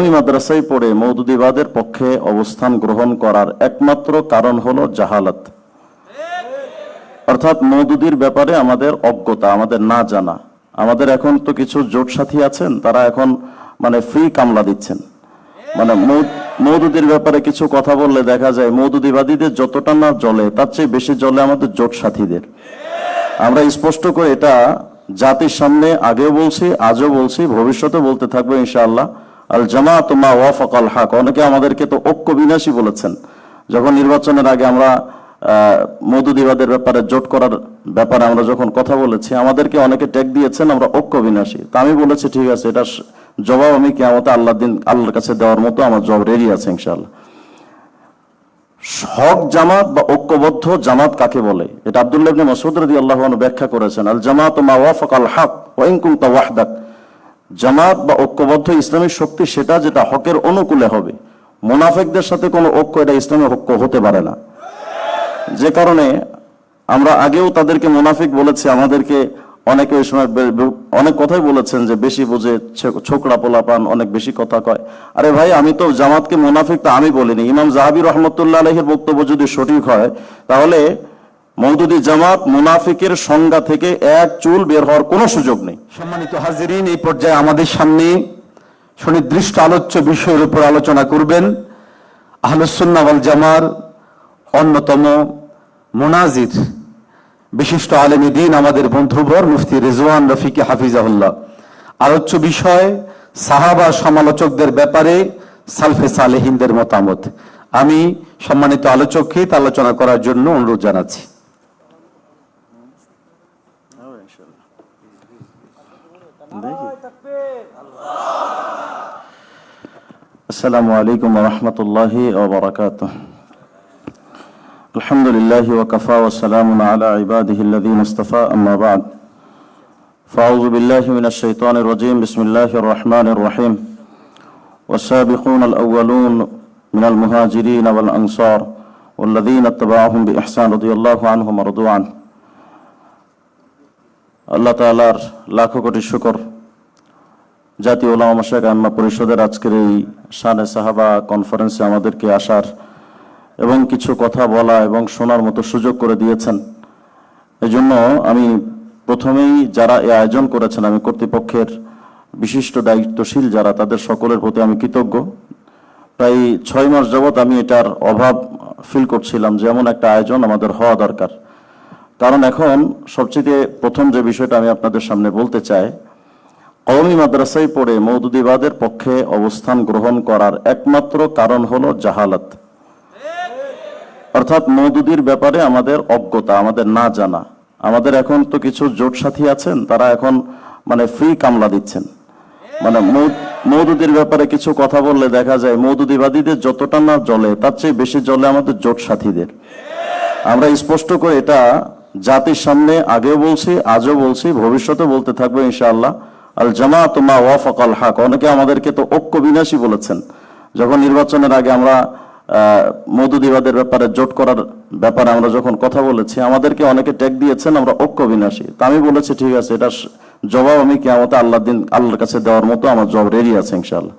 কওমি মাদ্রাসায় পড়ে মওদুদিবাদের পক্ষে অবস্থান গ্রহণ করার একমাত্র কারণ হলো জাহালাত, অর্থাৎ মওদুদির ব্যাপারে আমাদের অজ্ঞতা, আমাদের না জানা। আমাদের এখন তো কিছু জোট সাথী আছেন, তারা এখন ফ্রি কামলা দিচ্ছেন। মওদুদির ব্যাপারে কিছু কথা বললে দেখা যায় মওদুদিবাদীদের যতটা না জ্বলে তার চেয়ে বেশি জ্বলে আমাদের জোট সাথীদের। আমরা স্পষ্ট করে এটা জাতির সামনে আগেও বলছি, আজও বলছি, ভবিষ্যতে বলতে থাকবো ইনশাআল্লাহ। আল জামাত মা ওয়াফাকাল হক। অনেকে আমাদেরকে তো ঐক্য বিনাশী বলেছেন। যখন নির্বাচনের আগে আমরা মওদুদিবাদের ব্যাপারে, জোট করার ব্যাপারে আমরা যখন কথা বলেছি, আমাদেরকে অনেকে ট্যাগ দিয়েছেন আমরা ঐক্য বিনাশী। তা আমি বলেছি ঠিক আছে, এটা জবাব আমি কিয়ামতে আল্লাহর কাছে দেওয়ার মতো আমার জবাব রেডি আছে ইনশাআল্লাহ। হক জামাত বা ঐক্যবদ্ধ জামাত কাকে বলে, এটা আব্দুল্লাহ ইবনে মাসউদ রাদিয়াল্লাহু আনহু ব্যাখ্যা করেছেন। আল জামাত মা ওয়াফাকাল হক ওয়া ইন কুনতা ওয়াহদাক। জামাত বা ঐক্যবদ্ধ ইসলামিক শক্তি সেটা যেটা হকের অনুকূলে হবে। মুনাফিকদের সাথে কোনো ঐক্য, এটা ইসলামী ঐক্য হতে পারে না। যে কারণে আমরা আগেও তাদেরকে মুনাফিক বলেছি। আমাদেরকে অনেকে ওই সময় অনেক কথাই বলেছেন যে বেশি বুঝে, ছোকরা পোলাপান, অনেক বেশি কথা কয়। আরে ভাই, আমি তো জামাতকে মুনাফিক তা আমি বলিনি। ইমাম যাহাবী রাহমাতুল্লাহ আলাইহির বক্তব্য যদি সঠিক হয়, তাহলে মওদুদি জামাত মুনাফিকের সংজ্ঞা থেকে এক চুল বের হওয়ার কোনো সুযোগ নেই। সম্মানিত হাজিরিন, এই পর্যায়ে আমাদের সামনে সুনির্দিষ্ট আলোচ্য বিষয়ের উপর আলোচনা করবেন আহলুস সুন্নাহ ওয়াল জামার অন্যতম মুনাজির, বিশিষ্ট আলেম দ্বীন, আমাদের বন্ধুবর মুফতি রিজওয়ান রফিকি হাফিজাহুল্লাহ। আলোচ্য বিষয় সাহাবা সমালোচকদের ব্যাপারে সালফে সালেহিনদের মতামত। আমি সম্মানিত আলোচককে আলোচনা করার জন্য অনুরোধ জানাচ্ছি। আসসালামু আলাইকুম ওয়া রাহমাতুল্লাহি ওয়া বারাকাতুহু। আলহামদুলিল্লাহি ওয়া কাফা ওয়া সালামুন আলা ইবাদিহিল্লাযীনা ইসতাফা, আম্মা বা'দ। ফাআউযু বিল্লাহি মিনাশ শাইতানির রাজীম। বিসমিল্লাহির রাহমানির রাহিম। ওয়াস-সাবিকুনাল আউওয়ালুন মিনাল মুহাজিরিন ওয়াল আনসার ওয়াল্লাযীনা ইত্তাবা'আহুম বিইহসান রাদিয়াল্লাহু আনহুম ওয়া রাদু আন। আল্লাহ তাআলার লাখো কোটি শুকর, জাতীয় উলামা মাশায়েখ আইম্মা পরিষদের আজকের এই শানে সাহাবা কনফারেন্সে আমাদেরকে আসার এবং কিছু কথা বলা এবং শোনার মতো সুযোগ করে দিয়েছেন। এজন্য আমি প্রথমেই যারা এই আয়োজন করেছেন, আমি কর্তৃপক্ষের বিশিষ্ট দায়িত্বশীল যারা, তাদের সকলের প্রতি আমি কৃতজ্ঞ। প্রায় 6 মাস যাবৎ আমি এটার অভাব ফিল করছিলাম যে এমন একটা আয়োজন আমাদের হওয়া দরকার। কারণ এখন সবচেয়ে প্রথম যে বিষয়টা আমি আপনাদের সামনে বলতে চাই, কওমি মাদ্রাসায় পড়ে মওদুদিবাদের পক্ষে অবস্থান গ্রহণ করার একমাত্র কারণ হলো জাহালাত, অর্থাৎ মওদুদির ব্যাপারে আমাদের অজ্ঞতা, আমাদের না জানা। আমাদের এখন তো কিছু জোট সাথী আছেন, তারা এখন ফ্রি কামলা দিচ্ছেন। মওদুদির ব্যাপারে কিছু কথা বললে দেখা যায় মওদুদিবাদীদের যতটা না জ্বলে তার চেয়ে বেশি জ্বলে আমাদের জোট সাথীদের। আমরা স্পষ্ট করে এটা জাতির সামনে আগেও বলছি, আজও বলছি, ভবিষ্যতে বলতে থাকবো ইনশাআল্লাহ। আল জামাত মা ওয়াফাকাল হক। অনেকে আমাদেরকে তো ঐক্য বিনাশী বলেছেন। যখন নির্বাচনের আগে আমরা মওদুদিবাদের ব্যাপারে, জোট করার ব্যাপারে আমরা যখন কথা বলেছি, আমাদেরকে অনেকে ট্যাগ দিয়েছেন আমরা ঐক্য বিনাশী। তা আমি বলেছি ঠিক আছে, এটা জবাব আমি কিয়ামতে আল্লাহর কাছে দেওয়ার মতো আমার জবাব রেডি আছে ইনশাআল্লাহ।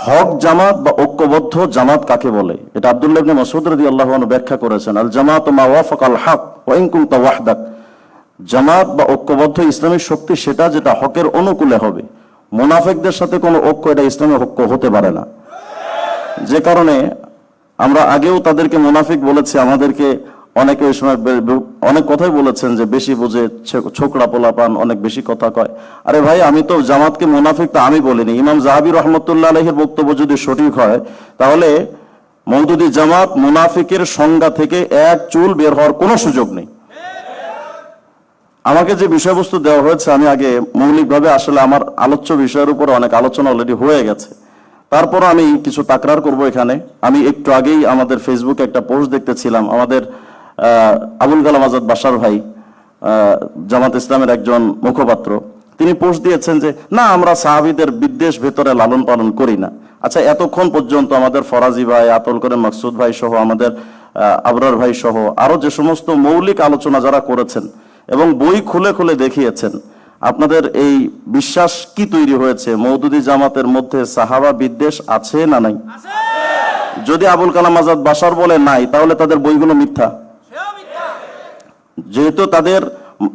হক জামাত বা ঐক্যবদ্ধ জামাত কাকে বলে, এটা আব্দুল্লাহ ইবনে মাসউদ রাদিয়াল্লাহু আনহু ব্যাখ্যা করেছেন। আল জামাত মা ওয়াফাকাল হক ওয়া ইন কুনতা ওয়াহদাক। জামাত বা ঐক্যবদ্ধ ইসলামিক শক্তি সেটা যেটা হকের অনুকূলে হবে। মুনাফিকদের সাথে কোনো ঐক্য, এটা ইসলামী ঐক্য হতে পারে না। যে কারণে আমরা আগেও তাদেরকে মুনাফিক বলেছি। আমাদেরকে অনেকে ওই সময় অনেক কথাই বলেছেন যে বেশি বুঝে, ছোকরা পোলাপান, অনেক বেশি কথা কয়। আরে ভাই, আমি তো জামাতকে মুনাফিক তা আমি বলিনি। ইমাম যাহাবী রাহমাতুল্লাহ আলাইহির বক্তব্য যদি সঠিক হয়, তাহলে মওদুদি জামাত মুনাফিকের সংজ্ঞা থেকে এক চুল বের হওয়ার কোনো সুযোগ নেই। আমাকে যে বিষয়বস্তু দেওয়া হয়েছে, আমি আগে মৌলিকভাবে আসলে আমার আলোচ্য বিষয়ের উপর অনেক আলোচনা অলরেডি হয়ে গেছে। তারপর আমি কিছু তাকরার করব এখানে। আমি একটু আগেই আমাদের ফেসবুকে একটা পোস্ট দেখতেছিলাম। আমাদের আবুল কালাম আজাদ বাশার ভাই, জামাত ইসলামের একজন মুখপাত্র, তিনি পোস্ট দিয়েছেন যে না, আমরা সাহাবীদের বিদ্বেষ ভেতরে লালন পালন করি না। আচ্ছা, এতক্ষণ পর্যন্ত আমাদের ফরাজি ভাই, আতল করে মাকসুদ ভাই সহ, আমাদের আবরার ভাই সহ আরো যে সমস্ত মৌলিক আলোচনা যারা করেছেন এবং বই খুলে খুলে দেখিয়েছেন, আপনাদের এই বিশ্বাস কি তৈরি হয়েছে মওদুদি জামাতের মধ্যে সাহাবা বিদ্বেষ আছে না নাই? যদি আবুল কালাম আজাদ বাশার বলে নাই, তাহলে তাদের বইগুলো মিথ্যা। যেহেতু তাদের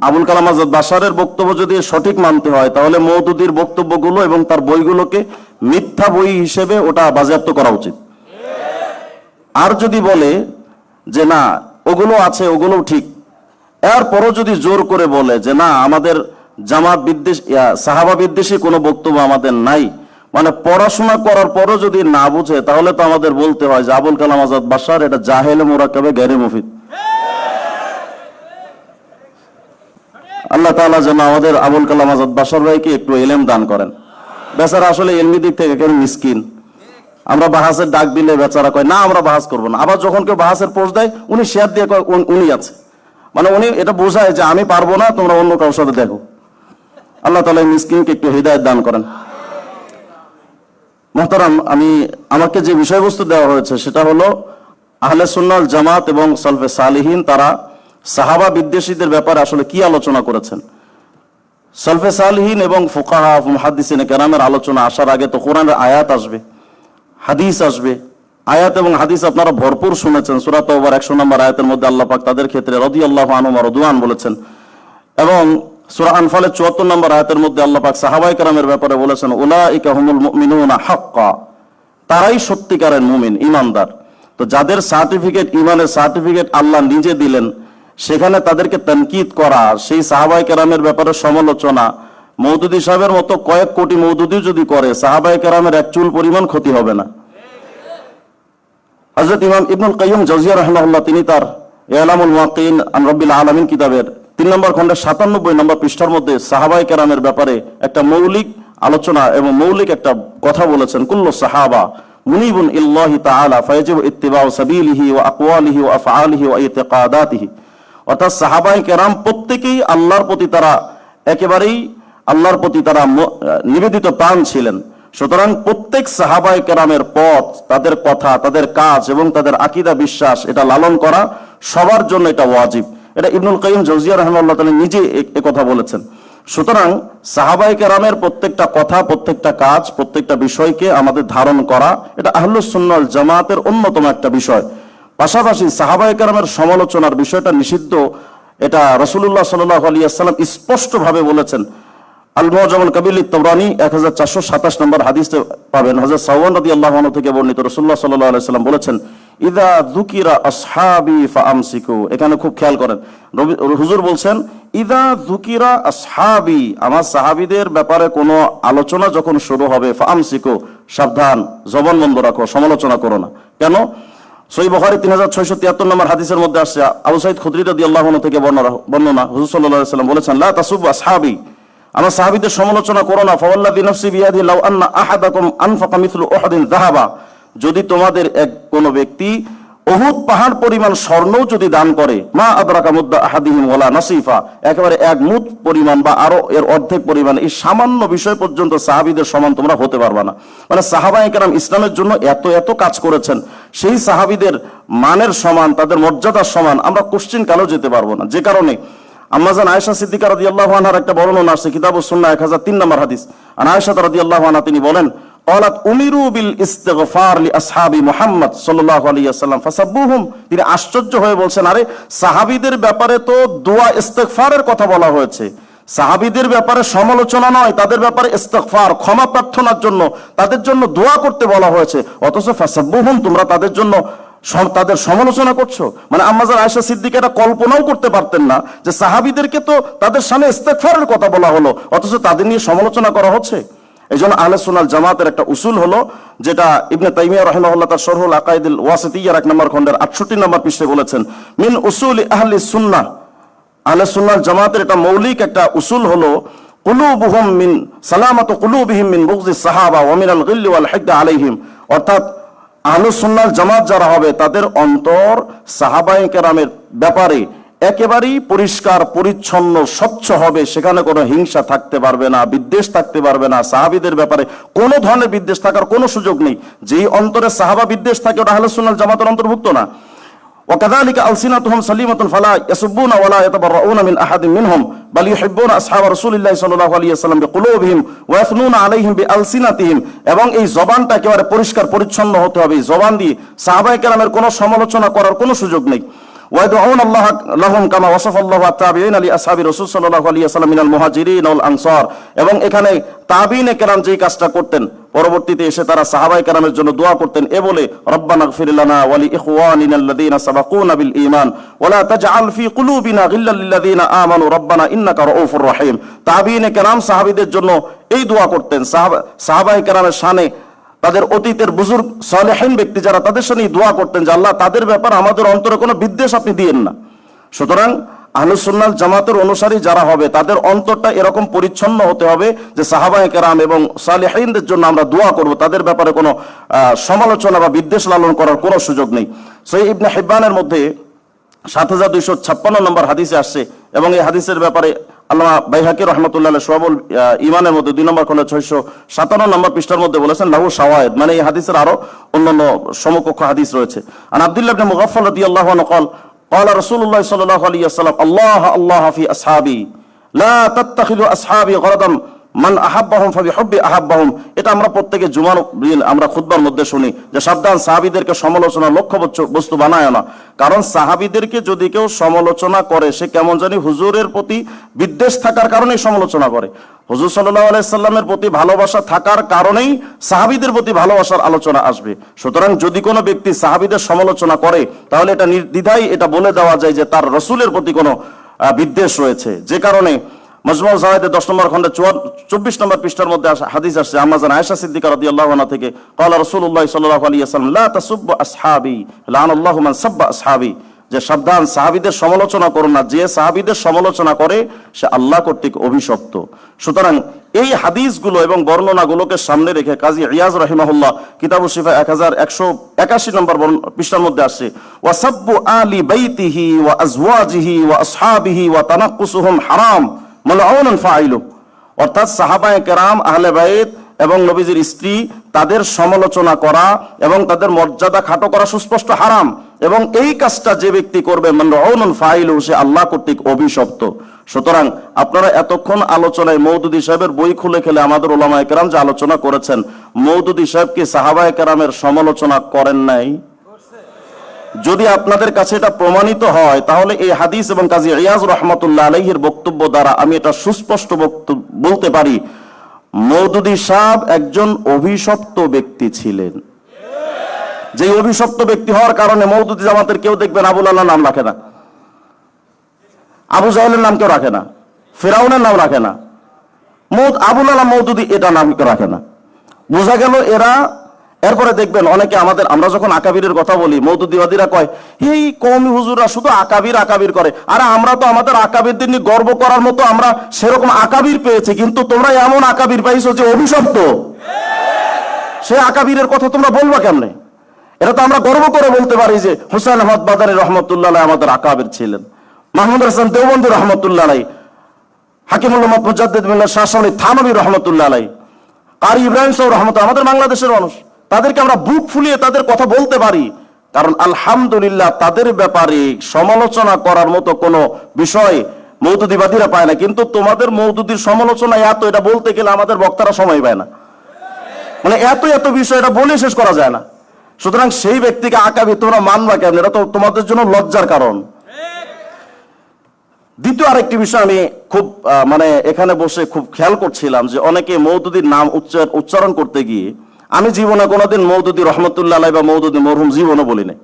আবুল কালাম আজাদ বাশারের বক্তব্য যদি সঠিক মানতে হয়, তাহলে মওদুদির বক্তব্যগুলো এবং তার বইগুলোকে মিথ্যা বই হিসেবে ওটা বাজেয়াপ্ত করা উচিত। আর যদি বলে যে না ওগুলো আছে, ওগুলো ঠিক, এরপরও যদি জোর করে বলে যে না আমাদের জামাত বিদ্বেষ সাহাবা বিদ্বেষী কোনো বক্তব্য আমাদের নাই, মানে পড়াশোনা করার পরও যদি না বুঝে, তাহলে তো আমাদের বলতে হয় যে আবুল কালাম আজাদ বাশার এটা জাহেলে মোরাক্কাবে গায়রে মুফিদ। আল্লাহ তাআলা যেন আমাদের আবুল কালাম আজাদ বাশার ভাইকে একটু ইলম দান করেন। বেচারা আসলে ইলমি দিক থেকে কেন মিসকিন। আমরা বাহাসের ডাক দিলে বেচারা কয় না আমরা বাহাস করবো না, আবার যখন কেউ বাহাসের পোস্ট দেয় উনি শেয়ার দিয়ে কয় উনি আছে, মানে উনি এটা বোঝায় যে আমি পারবো না, তোমরা অন্য কারোর সাথে দেখো। আল্লাহ তাআলা মিসকিনকে একটু হিদায়াত দান করেন। মুহতারাম, আমাকে যে বিষয়বস্তু দেওয়া হয়েছে সেটা হলো আহলে সুন্নাহ ওয়াল জামাত এবং সালফে সালিহিন তারা সাহাবা বিদ্বেষীদের ব্যাপারে আসলে কি আলোচনা করেছেন। সালফে সালিহিন এবং ফুকাহা মুহাদ্দিসিনে কেরামের আলোচনা আসার আগে তো কোরআনের আয়াত আসবে, হাদিস আসবে। আয়াত এবং হাদিস আপনারা ভরপুর শুনেছেন। সূরা তাওবার 100 নম্বর আয়াতের মধ্যে আল্লাহ পাক তাদের ক্ষেত্রে রাদিয়াল্লাহু আনহুম ওয়া রাদওয়ান বলেছেন, এবং সূরা আনফালের 74 নম্বর আয়াতের মধ্যে আল্লাহ পাক সাহাবায়ে কেরামের ব্যাপারে বলেছেন উলাইকা হুমুল মুমিনুনা হাক্কা, তারাই সত্যিকারের মুমিন, ঈমানদার। তো যাদের সার্টিফিকেট, ঈমানের সার্টিফিকেট আল্লাহ নিজে দিলেন, সেখানে তাদেরকে তানকিদ করা, সেই সাহাবায়ে কেরামের ব্যাপারে সমালোচনা, মওদুদি সাহেবের মতো কয়েক কোটি মওদুদি যদি করে, সাহাবায়ে কেরামের এক চুল পরিমাণ ক্ষতি হবে না। হযরত ইমাম ইবনুল কাইয়্যিম জাওজিয়া রাহিমাহুল্লাহ তিনি তার ইলামুল মুওয়াক্কিন আন রাব্বিল আলামিন কিতাবের 3 নম্বর খণ্ডের 97 নম্বর পৃষ্ঠার মধ্যে সাহাবায়ে কেরামের ব্যাপারে একটা মৌলিক আলোচনা এবং মৌলিক একটা কথা বলেছেন। কুল্লু সাহাবা মুনিবুন ইল্লাহি তাআলা ফায়াজিবু ইত্তিবাউ সাবিলিহি ওয়া আকওয়ালিহি ওয়া আফআলিহি ওয়া ইতিকাদাতিহি। অর্থাৎ সাহাবায়ে কেরাম প্রত্যেকেই আল্লাহর প্রতি তারা একেবারেই আল্লাহর প্রতি তারা নিবেদিত প্রাণ ছিলেন। সুতরাং প্রত্যেক সাহাবায়ে কেরামের পথ, তাদের কথা, তাদের কাজ এবং তাদের আকীদা বিশ্বাস এটা লালন করা সবার জন্য এটা ওয়াজিব। এটা ইবনুল কাইয়্যিম জাওজিয়া রাহিমাহুল্লাহ তাআলা নিজে এই কথা বলেছেন। সুতরাং সাহাবায়ে কেরামের প্রত্যেকটা কথা, প্রত্যেকটা কাজ, প্রত্যেকটা বিষয়কে আমাদের ধারণ করা এটা আহলুস সুন্নাহ ওয়াল জামাতের অন্যতম একটা বিষয়। পাশাপাশি সাহাবায়ে কেরামের সমালোচনার বিষয়টা নিষিদ্ধ, এটা রাসূলুল্লাহ সাল্লাল্লাহু আলাইহি ওয়াসাল্লাম স্পষ্টভাবে বলেছেন। আল মুআজামুল কাবীর লিত-তাবরানী 1427 নম্বর হাদিসে পাবেন, হযরত সাওবান রাদিয়াল্লাহু আনহু থেকে বর্ণিত, রাসূলুল্লাহ সাল্লাল্লাহু আলাইহি ওয়াসাল্লাম বলেছেন ইযা যুকিরা আসহাবি ফাআমসিকু। এখানে খুব খেয়াল করেন, হুজুর বলছেন ইযা যুকিরা আসহাবি, আমার সাহাবীদের ব্যাপারে কোনো আলোচনা যখন শুরু হবে, ফাআমসিকু, সাবধান, জবান বন্ধ রাখো, সমালোচনা করো না। কেন? সহিহ বুখারী 3673 নম্বর হাদিসের মধ্যে আসছে, আবু সাঈদ খুদরি রাদিয়াল্লাহু আনহু থেকে বর্ণনা, হুজুর সাল্লাল্লাহু আলাইহি ওয়াসাল্লাম বলেছেন লা তাসুবু আসহাবি, আমার সাহাবীদের সমালোচনা করো না। ফাওয়াল্লাযী নাফসি বিয়াদিহি লাউ আন্না আহাদাকুম আনফাকা মিথলু উহুদিন যাহাবা, যদি তোমাদের কোনো ব্যক্তি উহুদ পাহাড় পরিমাণ স্বর্ণও যদি দান করে, মা আদরাকা মুদ্দা আহাদিহিম ওয়ালা নাসিফা, একেবারে এক মুদ পরিমাণ বা আরো এর অর্ধেক পরিমাণ, এই সামান্য বিষয় পর্যন্ত সাহাবীদের সমান তোমরা হতে পারবা না। মানে সাহাবায়ে কেরাম ইসলামের জন্য এত এত কাজ করেছেন, সেই সাহাবীদের মানের সমান, তাদের মর্যাদার সমান আমরা কোশ্চিন কালেও যেতে পারবো না। যে কারণে আম্মাজান আয়েশা সিদ্দিকা রাদিয়াল্লাহু আনহার একটা বর্ণনা আছে কিতাবুস সুন্নাহ 1003 নম্বর হাদিস। আর আয়েশা রাদিয়াল্লাহু আনহা তিনি বলেন, ক্বালাত উমিরু বিল ইস্তিগফার লি আসহাবি মুহাম্মদ সাল্লাল্লাহু আলাইহি ওয়াসাল্লাম ফাসাব্বুহুম। তিনি আশ্চর্য হয়ে বলছেন, আরে সাহাবীদের ব্যাপারে তো দোয়া ইস্তিগফারের কথা বলা হয়েছে, সাহাবীদের ব্যাপারে সমালোচনা নয়, তাদের ব্যাপারে ইস্তিগফার, ক্ষমা প্রার্থনার জন্য, তাদের জন্য দোয়া করতে বলা হয়েছে, অথচ ফাসাব্বুহুম, তোমরা তাদের জন্য তাদের সমালোচনা করছো। মানে আম্মাজান আয়েশা সিদ্দিকা এটা কল্পনাও করতে পারতেন না যে সাহাবীদেরকে তো তাদের সামনে ইস্তিগফারের কথা বলা হলো, অথচ তাদের নিয়ে সমালোচনা করা হচ্ছে। এই জন্য আহলে সুন্নাহ ওয়াল জামাতের একটা উসুল হলো, যেটা ইবনে তাইমিয়া রাহিমাহুল্লাহ তার শরহুল আকাইদুল ওয়াসিতিয়্যার 1 নম্বর খণ্ডের 68 নম্বর পৃষ্ঠায় বলেছেন, মিন উসুলি আহলি সুন্নাহ, আহলে সুন্নাহ ওয়াল জামাতের এটা মৌলিক একটা উসুল হলো কুলুবুহুম মিন সালামাতু কুলুবিহিম মিন বুগযিস সাহাবা ওয়া মিনাল গিল্লি ওয়াল হিকদ আলাইহিম। অর্থাৎ আহলুস সুন্নাহ ওয়াল জামাত যারা হবে, তাদের অন্তর সাহাবায়ে কেরামের ব্যাপারে একেবারেই পরিষ্কার পরিচ্ছন্ন স্বচ্ছ হবে, সেখানে কোনো হিংসা থাকতে পারবে না, বিদ্বেষ থাকতে পারবে না, সাহাবীদের ব্যাপারে কোনো ধরনের বিদ্বেষ থাকার কোনো সুযোগ নেই। যেই অন্তরে সাহাবা বিদ্বেষ থাকে ওটা আহলে সুন্নাহ ওয়াল জামাতের অন্তর্ভুক্ত না। وكذلك ألسنتهم سليمة فلا يسبون ولا يتبرؤون من أحد منهم بل يحبون أصحاب رسول الله صلى الله عليه وسلم بقلوبهم ويثنون عليهم بألسنتهم। এবং এই জবানটা একেবারে পরিষ্কার পরিচ্ছন্ন হতে হবে। এই জবান দিয়ে সাহাবায়ে কেরামের কোনো সমালোচনা করার কোনো সুযোগ নেই। ويدعون الله لهم كما وصف الله التابعين لأصحاب رسول صلى الله عليه وسلم من المهاجرين والأنصار। এবং এখানে তাবিঈনে কেরাম যেই কাজটা করতেন, পরবর্তীতে এসে তারা সাহাবায়ে কেরামের জন্য দোয়া করতেন এ বলে, রব্বানা ইগফির লানা ওয়া লিইখওয়ানিনা আল্লাযীনা সাবাকুনা বিল ঈমান ওয়া লা তাজআল ফি কুলুবিনা গিল্লাল লিল্লাযীনা আমানু রব্বানা ইন্নাকা রাউফুর রহিম। তাবিঈনে কেরাম সাহাবীদের জন্য এই দোয়া করতেন। সাহাবায়ে কেরামের শানে তাদের অতীতের বুজুর্গ সালেহিন ব্যক্তি যারা, তাদের সাথে দোয়া করতেন যে আল্লাহ তাদের ব্যাপার আমাদের অন্তরে কোনো বিদ্বেষ আপনি দিয়েন না। সুতরাং আহলুস সুন্নাহ জামাতের অনুসারী যারা হবে তাদের অন্তরটা এরকম পরিচ্ছন্ন হতে হবে যে সাহাবায়ে কেরাম এবং সালেহিনদের জন্য আমরা দোয়া করব, তাদের ব্যাপারে কোনো সমালোচনা বা বিদ্বেষ লালন করার কোনো সুযোগ নেই। সহিহ ইবনে হিব্বানের মধ্যে 7256 নম্বর হাদিসে আসছে এবং এই হাদিসের ব্যাপারে আল্লামা বাইহাকি রাহমাতুল্লাহ আলাইহি শুআবুল ঈমানের মধ্যে 2 নম্বর খণ্ডে 657 নম্বর পৃষ্ঠার মধ্যে বলেছেন লাহু শাওয়াহিদ, মানে এই হাদিসের আরো অন্যান্য সমকক্ষ হাদিস রয়েছে। আন আব্দুল্লাহ ইবনে মুগাফফাল রাদিয়াল্লাহু আনহু قال قال رسول الله صلى الله عليه وسلم الله الله في اصحابي لا تتخذوا اصحابي غرضا মান আহাব্বাহুম ফাবিহুব্বি আহাব্বাহুম। এটা আমরা প্রত্যেকে জুমার দিন আমরা খুতবার মধ্যে শুনি যে সাবধান, সাহাবীদেরকে সমালোচনা লক্ষ্য বস্তু বানায় না। কারণ সাহাবীদেরকে যদি কেউ সমালোচনা করে সে কেমন জানি হুজুরের প্রতি বিদ্বেষ থাকার কারণেই সমালোচনা করে। হুজুর সাল্লাল্লাহু আলাইহি সাল্লামের প্রতি ভালোবাসা থাকার কারণেই সাহাবীদের প্রতি ভালোবাসার আলোচনা আসবে। সুতরাং যদি কোনো ব্যক্তি সাহাবীদের সমালোচনা করে তাহলে এটা নির্দ্বিধায় এটা বলে দেওয়া যায় যে তার রাসূলের প্রতি কোনো বিদ্বেষ রয়েছে। যে কারণে মাজমু যাওয়ায়েদের 10 নম্বর খণ্ডে 24 নম্বর পৃষ্ঠার মধ্যে হাদিস আসছে আম্মা জান আয়েশা সিদ্দিকা রাদিয়াল্লাহু আনহা থেকে, ক্বালা রাসূলুল্লাহ সাল্লাল্লাহু আলাইহি ওয়াসাল্লাম লা তাসুব্বু আসহাবি লানাল্লাহু মান সাব্বা আসহাবি। যে সাবধান, সাহাবীদের সমালোচনা করো না, যে সাহাবীদের সমালোচনা করে সে আল্লাহ কর্তৃক অভিশপ্ত। সুতরাং এই হাদিসগুলো এবং বর্ণনাগুলোকে সামনে রেখে কাজী ইয়াজ রাহিমাহুল্লাহ কিতাবুশ শিফা 1181 নম্বর পৃষ্ঠার মধ্যে আসছে ওয়া সাব্বু আলি বাইতিহি ওয়া আজওয়াজিহি ওয়া আসহাবিহি ওয়া তানাক্কুসুহুম হারাম মালউনুন ফাইলু। অর্থাৎ সাহাবায়ে কেরাম, আহলে বাইত এবং নবীজির স্ত্রী তাদের সমালোচনা করা এবং তাদের মর্যাদা খাটো করা সুস্পষ্ট হারাম, এবং এই কাজটা যে ব্যক্তি করবে মালউনুন ফাইলু সে আল্লাহ কর্তৃক অভিশপ্ত। সুতরাং আপনারা এতক্ষণ আলোচনায় মওদুদী সাহেবের বই খুলে খেলে আমাদের উলামায়ে কেরাম যে আলোচনা করেছেন, মওদুদী সাহেব কি সাহাবায়ে কেরামের সমালোচনা করেন নাই? যদি আপনাদের কাছে এটা প্রমাণিত হয় তাহলে এই হাদিস এবং কাজী ইয়াজ রাহমাতুল্লাহ আলাইহির বক্তব্য দ্বারা আমি এটা সুস্পষ্ট বলতে পারি মওদুদী সাহেব একজন অভিশপ্ত ব্যক্তি ছিলেন। যে অভিশপ্ত ব্যক্তি হওয়ার কারণে মওদুদী জামাতের কেউ দেখবেন আবুল আল্লাহ নাম রাখে না, আবু জাহেলের নাম কেউ রাখে না, ফিরাউনের নাম রাখে না, আবুল আল্লাহ মওদুদী এটা নাম কেউ রাখে না। বোঝা গেল এরা। এরপরে দেখবেন অনেকে আমরা যখন আকাবিরের কথা বলি মওদুদীবাদীরা কয় এই কওমি হুজুররা শুধু আকাবির করে। আরে আমরা তো আমাদের আকাবিরদের নিয়ে গর্ব করার মতো আমরা সেরকম আকাবির পেয়েছি, কিন্তু তোমরা এমন আকাবির পাইছো যে অভিশপ্ত। সে আকাবিরের কথা তোমরা বলবা কেমনে? এটা তো আমরা গর্ব করে বলতে পারি যে হুসাইন আহমদ বাদানী রহমতুল্লাহ আলাইহি আমাদের আকাবির ছিলেন, মাহমুদ হাসান দেওবন্দি রহমতুল্লাহ আলাইহি, হাকিমুল উম্মাত মুজাদ্দিদ মিল্লাত শাহ সালাহ থানভী রহমতুল্লাহ আলাইহি, কারি ইব্রাহিম সাহেব রহমতুল্লাহ, আমাদের বাংলাদেশের মানুষ, তাদেরকে আমরা বুক ফুলিয়ে তাদের কথা বলতে পারি। কারণ আলহামদুলিল্লাহ তাদের ব্যাপারে সমালোচনা করার মতো কোনো বিষয় মওদুদীবাদীরা পায় না। কিন্তু তোমাদের মওদুদীর সমালোচনা এত, এটা বলতে গেলে আমাদের বক্তারা সময় পায় না, মানে এত বিষয় এটা বলে শেষ করা যায় না। সুতরাং সেই ব্যক্তিকে আকাবি তোমরা মানবা কেন? এটা তো তোমাদের জন্য লজ্জার কারণ। দ্বিতীয় আরেকটি বিষয় আমি খুব এখানে বসে খুব খেয়াল করছিলাম যে অনেকে মওদুদীর নাম উচ্চারণ করতে গিয়ে, আমি জীবনে কোনোদিন মওদুদী রহমতুল্লাহ আলাইহি বা মওদুদী মরহুম জীবনে বলি নাই।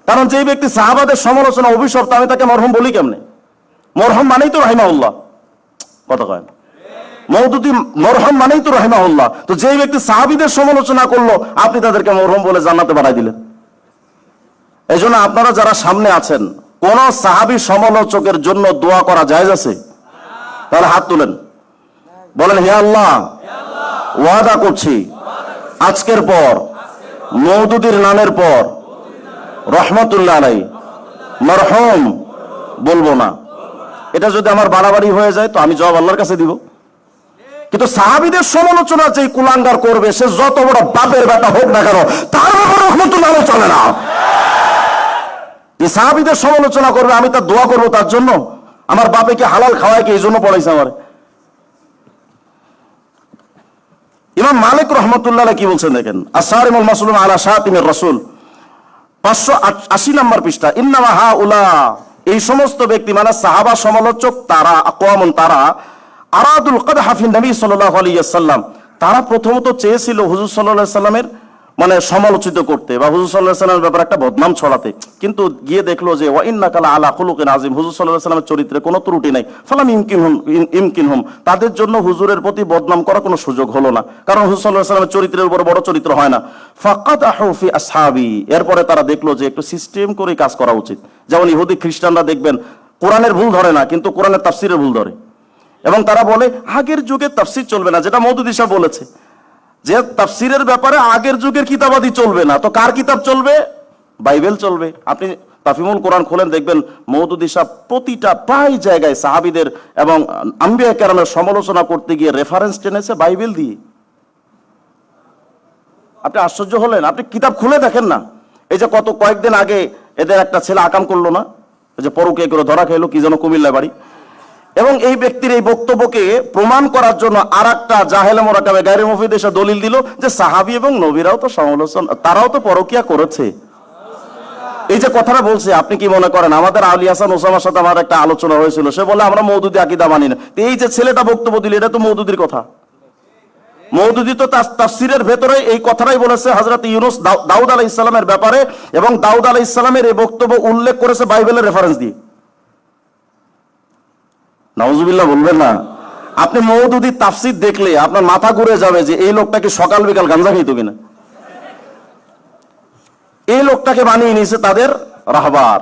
কারণ যে ব্যক্তি সাহাবাদের সমালোচনা অভিশপ্ত, আমি তাকে মরহুম বলি কেমনে? মরহুম মানেই তো রাহিমাহুল্লাহ, কথা কয় না, মওদুদী মরহুম মানেই তো রাহিমাহুল্লাহ। তো যে ব্যক্তি সাহাবীদের সমালোচনা করলো আপনি তাদেরকে মরহুম বলে জান্নাতে বাড়াই দিলেন। এই জন্য আপনারা যারা সামনে আছেন, কোন সাহাবী সমালোচকের জন্য দোয়া করা জায়েজ আছে? তাহলে হাত তুলেন, বলেন হে আল্লাহ ওয়াদা করছি আজকের পর মওদুদীর নামের পর রহমতুল্লাহ আলাইহি মরহুম বলবো না। এটা যদি আমার বাড়াবাড়ি হয়ে যায় তো আমি জবাব আল্লাহর কাছে দিব। কিন্তু সাহাবীদের সমালোচনা যে কুলাঙ্গার করবে সে যত বড় বাপের বেটা হোক না কেন, তার ব্যাপারে রহমতুল্লাহ চলে না। এই সাহাবীদের সমালোচনা করবে, আমি তার দোয়া করবো তার জন্য? আমার বাপে কি হালাল খাওয়ায় কি এই জন্য পড়াইছে আমার? ইমাম মালিক রহমতুল্লাহ কি বলছেন দেখেন, আস-সারিমুল মাসলুম আলা শাতিমির রাসূল 580 নম্বর পৃষ্ঠা, ইন্নামা হাউলা, এই সমস্ত ব্যক্তি মানে সাহাবা সমালোচক, তারা আকওয়ামুন, তারা আরাদুল কদহা ফিন নবী সাল্লাল্লাহু আলাইহি ওয়াসাল্লাম, তারা প্রথমত চেয়েছিল হুজুর সাল্লাল্লাহু আলাইহি সাল্লামের মানে সমালোচিত করতে বা হুজুর সাল্লাল্লাহু আলাইহি সাল্লামের ব্যাপারে একটা বদনাম ছড়াতে, কিন্তু গিয়ে দেখলো যে ওয়া ইন্নাকা লা আলা খুলুকিন আযীম, হুজুর সাল্লাল্লাহু আলাইহি সাল্লামের চরিত্রে কোনো ত্রুটি নাই। ফালাম ইমকিনহুম, তাদের জন্য হুজুরের প্রতি বদনাম করার কোনো সুযোগ হলো না, কারণ হুজুর সাল্লাল্লাহু আলাইহি সাল্লামের চরিত্রের উপর বড় চরিত্র হয় না। ফাকাদাহু ফি আসহাবি, এরপরে তারা দেখলো যে একটু সিস্টেম করে কাজ করা উচিত। যেমন ইহুদি খ্রিস্টানরা দেখবেন কোরআনের ভুল ধরে না, কিন্তু কোরআনের তাফসীরের ভুল ধরে, এবং তারা বলে আগের যুগের তাফসীর চলবে না, যেটা মওদুদী সাহেব বলেছে যে তাফসীরের ব্যাপারে আগের যুগের কিতাবাদি চলবে না, তো কার কিতাব চলবে? বাইবেল চলবে। আপনি তাফিমুল কোরআন খোলেন, দেখবেন মওদুদী সাহেব প্রতিটা প্রায় জায়গায় সাহাবীদের এবং আম্বিয়া কেরামের সমালোচনা করতে গিয়ে রেফারেন্স টেনেছে বাইবেল দিয়ে। আপনি আশ্চর্য হলেন, আপনি কিতাব খুলে দেখেন না। এই যে কয়েকদিন আগে এদের একটা ছেলে আকাম করলো না, এই যে পরকীয়া করে ধরা খেলো, কি যেন কুমিল্লায় বাড়ি, এবং এই ব্যক্তির এই বক্তব্যকে প্রমাণ করার জন্য আর একটা জাহেলে মোরাকাবে গায়রে মুফিদ এসে দলিল দিল যে সাহাবী এবং নবীরাও তো সমালোচনা, তারাও তো পরকীয়া করেছে। এই যে কথাটা বলছে, আপনি কি মনে করেন? আমাদের আলী হাসান ওসামার সাথে আমার একটা আলোচনা হয়েছিল, সে বলে আমরা মওদুদি আকীদা মানি না। এই যে ছেলেটা বক্তব্য দিল, এটা তো মওদুদির কথা। মওদুদি তো তাফসীরের ভেতরে এই কথাটাই বলেছে হযরত ইউনূস দাউদ আলাইহিস সালামের ব্যাপারে, এবং দাউদ আলাইহিস সালামের এই বক্তব্য উল্লেখ করেছে বাইবেলের রেফারেন্স দিয়ে। নাউজুবিল্লাহ বলবেন না? আপনি মওদুদি তাফসীর দেখলে আপনার মাথা ঘুরে যাবে যে এই লোকটাকে সকাল বিকাল গাঁজা খাইতো কিনা। এই লোকটাকে বানিয়ে নিয়েছে তাদের রাহবার।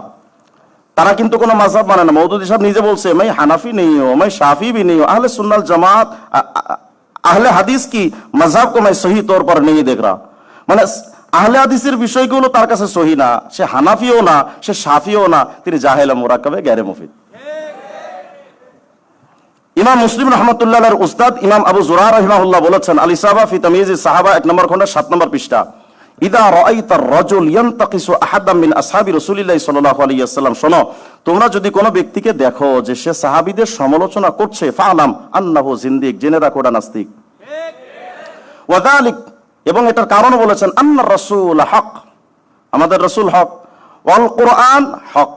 তারা কিন্তু কোনো মাযহাব মানে না। মওদুদি সাহেব নিজে বলছে, मैं হানাফি नहीं हूं, मैं शाफी भी नहीं हूं, अहले सुन्नत जमात अहले हदीस की मजहब को मैं सही तौर पर नहीं देख रहा। মানে আহলে হাদিসের বিষয়গুলো তার কাছে সহি না, সে হানাফিও না, সে শাফিও না, তিনি জাহেলে মুরাক্কাবে গায়রে মুফিদ। ইমাম মুসলিম রহমতুল্লাহর উস্তাদ ইমাম আবু যুরা রাহিমাহুল্লাহ বলেছেন, আল ইসাবা ফি তাময়িজ সাহাবা 1 নম্বর খন্ড 7 নম্বর পৃষ্ঠা, ইদা রাআইতা আর-রাজুল ইয়ানতাকিসু আহাদাম মিন আসহাবি রাসূলিল্লাহ সাল্লাল্লাহু আলাইহি ওয়াসাল্লাম, শোনো, তোমরা যদি কোনো ব্যক্তিকে দেখো যে সে সাহাবীদের সমালোচনা করছে, ফালাম আন্নাহু জিন্দিক, জেনে রাখো ওটা নাস্তিক। ওয়া যালিক, এবং এটার কারণ বলেছেন, আন্নার রাসূল হক, আমাদের রাসূল হক, ওয়াল কুরআন হক,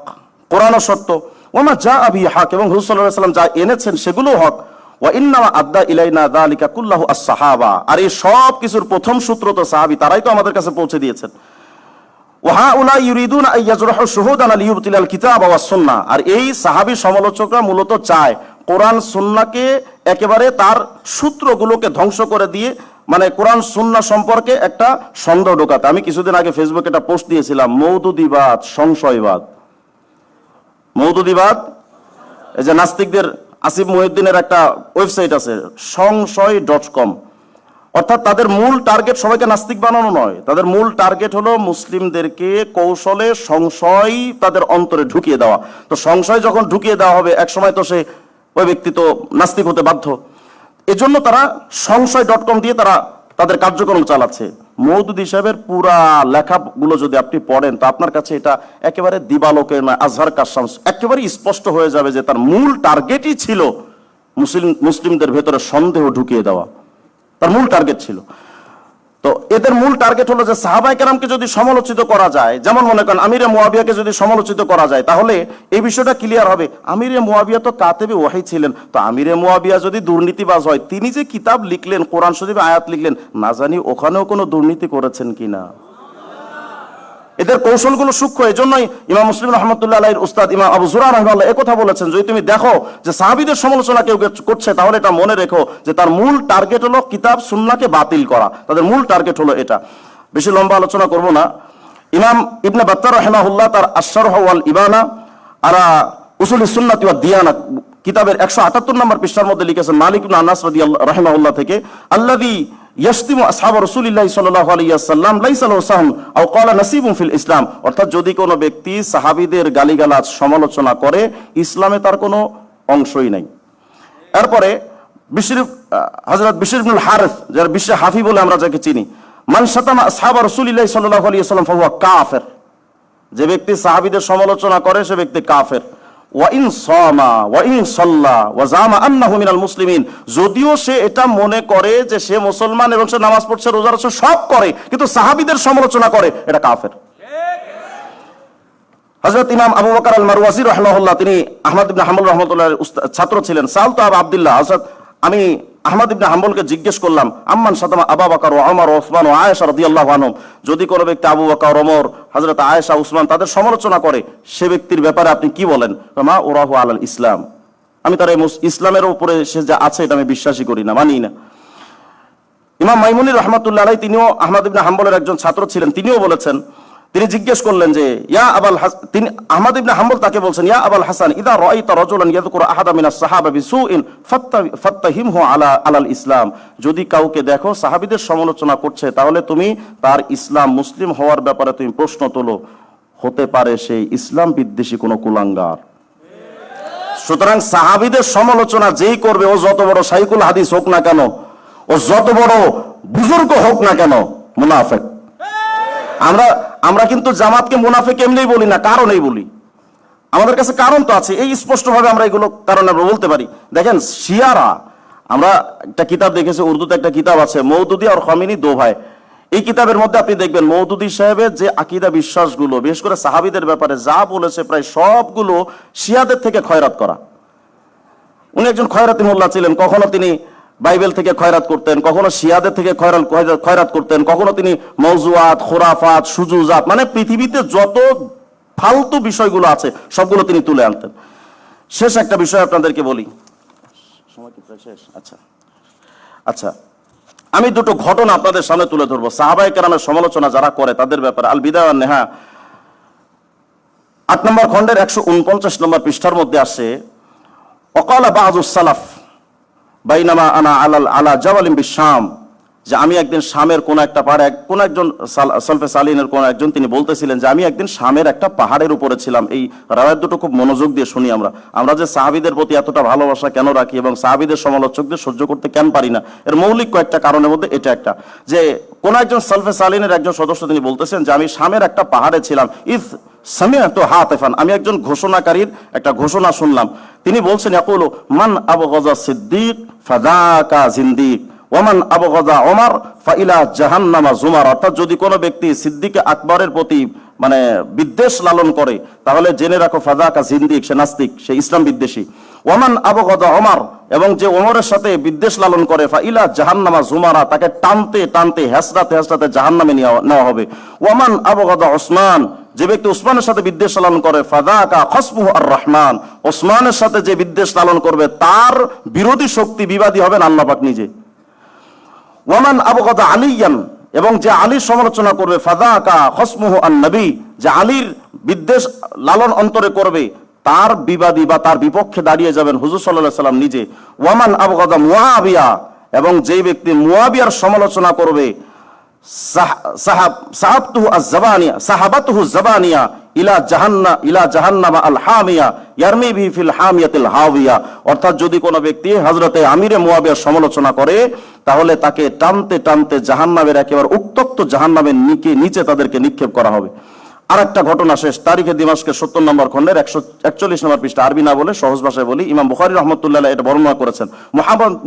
কোরআনও সত্য, ওমা জাআ বিহি হক, এবং হুজুর সাল্লাল্লাহু আলাইহি ওয়াসাল্লাম যা এনেছেন সেগুলো হক, ওয়া ইন্নামা আদ্দা ইলাইনা যালিকা কুল্লাহু আস-সাহাবা, আর এই সব কিছুর প্রথম সূত্র তো সাহাবী, তারাই তো আমাদের কাছে পৌঁছে দিয়েছেন। ওয়া হাউলা ইউরিদুনা আন ইয়াজরাহু শুহুদানা লিইবতিলাল কিতাব ওয়াস সুন্নাহ, আর এই সাহাবী সমালোচকরা মূলত চায় কোরআন সুন্নাহকে একেবারে তার সূত্রগুলোকে ধ্বংস করে দিয়ে, মানে কোরআন সুন্নাহ সম্পর্কে একটা সন্দেহ ঢোকাতে। আমি কিছুদিন আগে ফেসবুকে একটা পোস্ট দিয়েছিলাম, মওদুদিবাদ, সংশয়বাদ। মওদুদিবাদ, এই যে নাস্তিকদের আসিফ মহিউদ্দিনের একটা ওয়েবসাইট আছে সংশয়.com, অর্থাৎ তাদের মূল টার্গেট সবাইকে নাস্তিক বানানো নয়, তাদের মূল টার্গেট হলো মুসলিমদেরকে কৌশলে সংশয় তাদের অন্তরে ঢুকিয়ে দেওয়া। তো সংশয় যখন ঢুকিয়ে দেওয়া হবে, এক সময় তো সে ওই ব্যক্তি তো নাস্তিক হতে বাধ্য। এজন্য তারা সংশয়.com দিয়ে তারা তাদের কার্যক্রম চালাচ্ছে। মওদুদি সাহেবের পুরা লেখাগুলো যদি আপনি পড়েন, তো আপনার কাছে এটা একেবারে দিবালোকের না, আজহার কাশামস, একেবারে স্পষ্ট হয়ে যাবে যে তার মূল টার্গেটই ছিল মুসলিমদের ভেতরে সন্দেহ ঢুকিয়ে দেওয়া, তার মূল টার্গেট ছিল। তো এদের মূল টার্গেট হলো যে সাহাবায়ে কেরামকে যদি সমালোচিত করা যায়, যেমন মনে করেন আমিরে মুয়াবিয়াকে যদি সমালোচিত করা যায়, তাহলে এই বিষয়টা ক্লিয়ার হবে, আমিরে মুয়াবিয়া তো কাতেবে ওয়াহী ছিলেন, তো আমিরে মুয়াবিয়া যদি দুর্নীতিবাজ হয়, তিনি যে কিতাব লিখলেন, কোরআন শরীফে আয়াত লিখলেন, না জানি ওখানেও কোনো দুর্নীতি করেছেন কিনা। এদের কৌশলগুলো সূক্ষ্ম। এজন্যই ইমাম মুসলিম রহমতুল্লাহ আলাইহির উস্তাদ ইমাম আবু যুরা রাহিমাহুল্লাহ একথা বলেছেন, যদি তুমি দেখো যে সাহাবীদের সমালোচনা কেউ করছে, তাহলে এটা মনে রেখো যে তার মূল টার্গেট হলো কিতাব সুন্নাহকে বাতিল করা, তাদের মূল টার্গেট হলো এটা। বেশি লম্বা আলোচনা করব না। ইমাম ইবনে বাত্তার রাহিমাহুল্লাহ তার আশ-শারহ ওয়াল ইবানা আলা উসুলিস সুন্নাতি ওয়াদ দিয়ানা কিতাবের 178 নম্বর পৃষ্ঠার মধ্যে লিখেছেন, মালিক ইবনে আনাস রাদিয়াল্লাহু রাহিমাহুল্লাহ থেকে, আল্লাযী ইয়াসতিমু আসহাব রাসূলিল্লাহি সাল্লাল্লাহু আলাইহি ওয়াসাল্লাম লাইসা লাহু সাহম আও ক্বালা নাসিবুন ফিল ইসলাম, অর্থাৎ যদি কোনো ব্যক্তি সাহাবীদের গালিগালাজ সমালোচনা করে, ইসলামে তার কোনো অংশই নাই। এরপরে হযরত বিশর ইবনুল হারিস, যার বিশ্ব হাফি বলে আমরা যাকে চিনি, মান শাতামা আসহাব রাসূলিল্লাহি সাল্লাল্লাহু আলাইহি ওয়াসাল্লাম ফাহুয়া কাফির, যে ব্যক্তি সাহাবীদের সমালোচনা করে সে ব্যক্তি কাফের। ওয়া ইন সামা ওয়া ইন সাল্লা ওয়া জামা আন্নাহু মিনাল মুসলিমিন, যদিও সে এটা মনে করে যে সে মুসলমান এবং সে নামাজ পড়ছে, রোজা রাখছে, সব করে, কিন্তু সাহাবীদের সমালোচনা করে, এটা কাফের। হযরত ইমাম আবু বকর আল মারওয়াজি রাহিমাহুল্লাহ, তিনি আহমদ ইবনে হাম্বল রাহমাতুল্লাহর ছাত্র ছিলেন। সালতু আবু আব্দুল্লাহ, হযরত আমি আহমদ ইবনে হাম্বলকে জিজ্ঞেস করলাম, আম্মান সাতামা আবু বকর ওয়া ওমর ওয়া উসমান ওয়া আয়েশা রাদিয়াল্লাহু আনহুম, যদি কোনো ব্যক্তি আবু বকর, ওমর, হযরত আয়েশা, উসমান তাদের সমালোচনা করে, সে ব্যক্তির ব্যাপারে আপনি কি বলেন? মা উরাহু আলাল ইসলাম, আমি তার এই ইসলামের উপরে সে যা আছে এটা আমি বিশ্বাসই করি না, মানি না। ইমাম মাইমুনী রাহমাতুল্লাহ আলাইহি, তিনিও আহমদ ইবনে হাম্বলের একজন ছাত্র ছিলেন, তিনিও বলেছেন, তিনি জিজ্ঞেস করলেন যে ইয়া আবাল হাসান, তিনি আহমদ ইবনে হাম্বল তাকে বলছেন, ইয়া আবাল হাসান ইদা রাআইতা রাজুলান ইয়াযকুরু আহাদা মিনাস সাহাবা বিসুইন ফাত্তাহিমহু আলাল ইসলাম, যদি কাউকে দেখো সাহাবীদের সমালোচনা করছে, তাহলে তুমি তার ইসলাম মুসলিম হওয়ার ব্যাপারে তুমি প্রশ্ন তোলো, হতে পারে সেই ইসলাম বিদ্বেষী কোনো কুলাঙ্গার। সুতরাং সাহাবীদের সমালোচনা যেই করবে, ও যত বড় শাইখুল হাদিস হোক না কেন, ও যত বড় বুজুর্গ হোক না কেন, মুনাফিক। আমরা কিন্তু জামাতকে মুনাফিক এমনি বলি না, কারণেই বলি, আমাদের কাছে কারণ তো আছে, এই স্পষ্টভাবে আমরা এগুলো কারণে বলতে পারি। দেখেন শিয়ারা, আমরা একটা কিতাব দেখেছি, উর্দুতে একটা কিতাব আছে, মওদুদি আর খামেনি দো ভাই। এই কিতাবের মধ্যে আপনি দেখবেন মওদুদি সাহেবের যে আকীদা বিশ্বাসগুলো, বিশেষ করে সাহাবীদের ব্যাপারে যা বলেছে, প্রায় সবগুলো শিয়াদের থেকে খয়রাত করা। উনি একজন খয়রাতি মোল্লা ছিলেন, কখনো তিনি বাইবেল থেকে খয়রাত করতেন, কখনো শিয়াদের থেকে খয়রাত করতেন, কখনো তিনি মওজুয়াত, খুরাফাত, সুজুজাত, মানে পৃথিবীতে যত ফালতু বিষয়গুলো আছে সবগুলো তিনি তুলে আনতেন। শেষ একটা বিষয় আপনাদেরকে বলি, সময় কি প্রায় শেষ? আচ্ছা, আমি দুটো ঘটনা আপনাদের সামনে তুলে ধরবো সাহাবায়ে কেরামের সমালোচনা যারা করে তাদের ব্যাপারে। আল বিদায়া ওয়ান নেহা 8 নম্বর খণ্ডের 149 নম্বর পৃষ্ঠার মধ্যে আসে, ওয়াকালা বাযুস সালাফ বাইনামা আনা আলা জাওয়ালিন বিশাম, যে আমি একদিন শামের কোন একটা পাহাড়ে, কোন একজন সালফে সালিনের কোন একজন তিনি বলতেছিলেন যে আমি একদিন শামের একটা পাহাড়ের উপরে ছিলাম। এই রাওয়ায়াত দুটো খুব মনোযোগ দিয়ে শুনি। আমরা যে সাহাবীদের প্রতি এতটা ভালোবাসা কেন রাখি এবং সাহাবীদের সমালোচকদের সহ্য করতে কেন পারি না, এর মৌলিক কয়েকটা কারণের মধ্যে এটা একটা, যে কোন একজন সালফে সালিনের একজন সদস্য তিনি বলতেছেন যে আমি শামের একটা পাহাড়ে ছিলাম, ইফ সামিআতু হাতিফান, আমি একজন ঘোষণাকারীর একটা ঘোষণা শুনলাম। তিনি বলছেন, ইয়াকুলু মান আবগাযা সিদ্দিক ফাযাকা জিন্দিক ওমান আবগাযা ওমর ফাইলা জাহান্নামা জুমার, অর্থাৎ যদি কোনো ব্যক্তি সিদ্দিক আকবরের প্রতি মানে বিদ্বেষ লালন করে, তাহলে জেনে রাখো ফাযাকা জিন্দিক, সে নাস্তিক, সে ইসলাম বিদ্বেষী। ওমান আবগাযা ওমর, এবং যে ওমরের সাথে বিদ্বেষ লালন করে, ফাইলা জাহান্নামা জুমারা, তাকে টানতে টানতে হেসরাতে জাহান্নামে নেওয়া হবে। ওমান আবগাযা উসমান, যে ব্যক্তি উসমানের সাথে বিদ্বেষ লালন করে, ফাযাকা খসমুহু আর রহমান, উসমানের সাথে যে বিদ্বেষ লালন করবে তার বিরোধী শক্তি, বিবাদী হবেন আল্লাহ পাক নিজে। ওয়ামান আবগাযা আলিয়ান, এবং যে আলীর সমালোচনা করবে, ফাযাকা খসমুহু আন নবী, যে আলীর বিদ্বেষ লালন অন্তরে করবে তার বিবাদী বা তার বিপক্ষে দাঁড়িয়ে যাবেন হুজুর সাল্লাল্লাহু আলাইহি সাল্লাম নিজে। ওয়ামান আবগাযা মুআবিয়া, এবং যেই ব্যক্তি মুআবিয়ার সমালোচনা করবে, সাহাবাতুহু যাবানিয়া ইলা জাহান্নামা আল হামিয়া ইয়ারমি বিহি ফিল হামিয়াতিল হাওয়িয়া, অর্থাৎ যদি কোনো ব্যক্তি হযরতে আমিরে মুআবিয়ার সমালোচনা করে, তাহলে তাকে টানতে টানতে জাহান্নামের একেবারে উত্তপ্ত জাহান্নামের নিচে তাদেরকে নিক্ষেপ করা হবে। আর একটা ঘটনা শেষ, তারিখে দিমাশকের 70 নম্বর খণ্ডের 141 নম্বর পৃষ্ঠা, আরবি না বলে সহজ ভাষায় বলি, ইমাম বুখারী রাহমাতুল্লাহ আলাইহি এটা বর্ণনা করেছেন।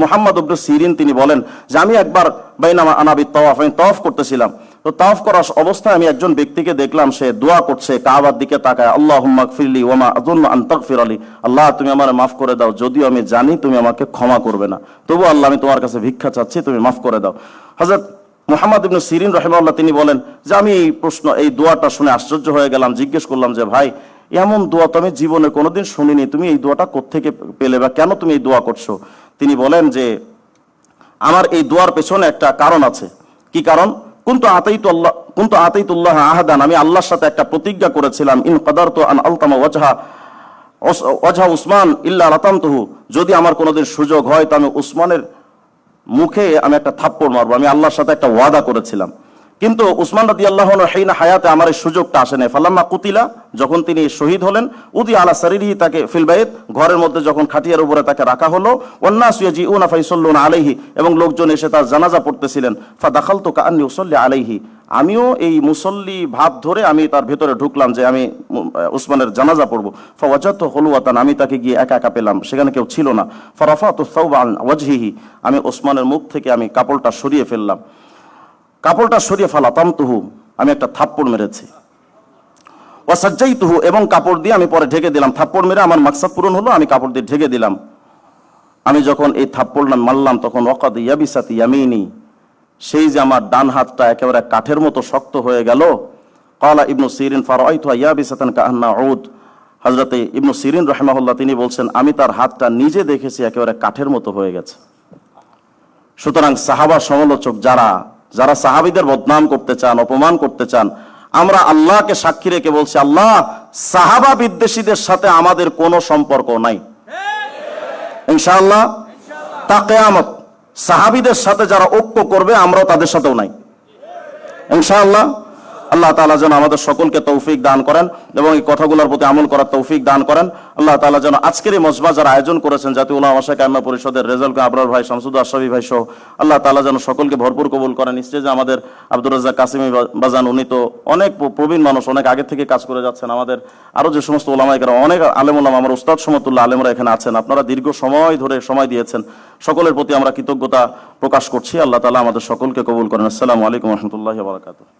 মুহাম্মদ ইবনে সিরিন তিনি বলেন যে আমি একবার বাইনামা আনা বিত-তাওয়াফ, আমি তাওয়াফ করতেছিলাম, তো তাওয়াফ করার অবস্থায় আমি একজন ব্যক্তিকে দেখলাম, সে দোয়া করছে, কাবার দিকে তাকায়, আল্লাহুম্মা গফিরলি ওয়া মা আযুন্নু আন তাগফির লি, আল্লাহ তুমি আমারে মাফ করে দাও, যদিও আমি জানি তুমি আমাকে ক্ষমা করবে না, তবু আল্লাহ আমি তোমার কাছে ভিক্ষা চাচ্ছি, তুমি মাফ করে দাও। হযরত মুহাম্মদ ইবনে সিরিন রাহিমাহুল্লাহ তিনি বলেন যে আমি এই দোয়াটা শুনে আশ্চর্য হয়ে গেলাম, জিজ্ঞেস করলাম যে ভাই, এমন দোয়া তো আমি জীবনে কোনোদিন শুনিনি, তুমি এই দোয়াটা কোত্থেকে পেলে বা কেন তুমি এই দোয়া করছো? তিনি বলেন যে আমার এই দোয়ার পেছনে একটা কারণ আছে। কি কারণ? কুনতু আতাইতুল্লাহ আহাদান, আমি আল্লাহর সাথে একটা প্রতিজ্ঞা করেছিলাম, ইন কাদারতু আন আলতামা ওয়াজহা উসমান ইল্লা লাতামতুহু, যদি আমার কোনোদিন সুযোগ হয় তো আমি উসমানের মুখে আমি একটা থাপ্পড় মারবো, আমি আল্লাহর সাথে একটা ওয়াদা করেছিলাম। কিন্তু উসমান রাদিয়াল্লাহু আনহু হিনা হায়াতে আমার এই সুযোগটা আসে না। ফালাম্মা কুতিলা, যখন তিনি শহীদ হলেন, উদি আলা সারিরিহি, তাকে ফিল বাইত, ঘরের মধ্যে যখন খাটিয়ার উপরে তাকে রাখা হলো, ওয়ান্নাসু ইয়াজিউনা ফাইসাল্লুনা আলাইহি, এবং লোকজন এসে তার জানাজা পড়তেছিলেন, ফাদাখালতু কাআন্নী উসাল্লি আলাইহি, আমিও এই মুসল্লি ভাব ধরে আমি তার ভেতরে ঢুকলাম যে আমি উসমানের জানাজা পড়বো। ফাওয়াজাতু হুলওয়াতান, আমি তাকে গিয়ে একা একা পেলাম, সেখানে কেউ ছিল না। ফারাফাতু সাওবা আন ওয়াজহিহি, আমি ওসমানের মুখ থেকে আমি কাপড়টা সরিয়ে ফেললাম। কাপড়টা সরিয়ে ফালাতামতুহু, আমি একটা থাপ্পড় মেরেছি। ওয়াসাজ্জাইতুহু, এবং কাপড় দিয়ে আমি পরে ঢেকে দিলাম। থাপ্পড় মেরে আমার মাকসাদ পূরণ হলো, আমি কাপড় দিয়ে ঢেকে দিলাম। আমি যখন এই থাপ্পড়টা মারলাম তখন ওয়াকাদ ইয়াবিসাত ইয়ামিনি, সেই যে আমার ডান হাতটা একেবারে কাঠের মতো শক্ত হয়ে গেল। ক্বালা ইবনু সিরিন ফারাআইতু ইয়াবিসাতান কাআন্না উদ, হযরতে ইবনু সিরিন রাহিমাহুল্লাহ তিনি বলছেন আমি তার হাতটা নিজে দেখেছি একেবারে কাঠের মতো হয়ে গেছে। সুতরাং সাহাবা সমালোচক যারা যারা সাহাবীদের বদনাম করতে চান, অপমান করতে চান, আমরা আল্লাহকে সাক্ষী রেখে বলছি, আল্লাহ, সাহাবা বিদ্বেষীদের সাথে আমাদের কোনো সম্পর্ক নাই ইনশাআল্লাহ। তা কিয়ামত সাহাবীদের সাথে যারা ঐক্য করবে আমরাও তাদের সাথেও নাই ইনশাআল্লাহ। আল্লাহ তাআলা যেন আমাদের সকলকে তৌফিক দান করেন এবং এই কথাগুলোর প্রতি আমল করার তৌফিক দান করেন। আল্লাহ তাআলা যেন আজকের এই মজমা যারা আয়োজন করেছেন, জাতীয় উলামা মাশায়েখ আইম্মা পরিষদের রেজাউল করিম আবরার ভাই, শামসুদ্দৌলা আশরাফী ভাই সহ, আল্লাহ তাআলা যেন সকলকে ভরপুর কবুল করেন। স্টেজে আমাদের আব্দুর রাজ্জাক কাসিমি বাজান, উনি তো অনেক প্রবীণ মানুষ, অনেক আগে থেকে কাজ করে যাচ্ছেন। আমাদের আরো যে সমস্ত উলামায়ে কেরাম, অনেক আলেম উলামা, আমার উস্তাদ সমতুল্লাহ আলেমরা এখানে আছেন, আপনারা দীর্ঘ সময় ধরে সময় দিয়েছেন, সকলের প্রতি আমরা কৃতজ্ঞতা প্রকাশ করছি। আল্লাহ তাআলা আমাদের সকলকে কবুল করেন। আসসালামু আলাইকুম ওয়া রাহমাতুল্লাহি ওয়া বারাকাতুহু।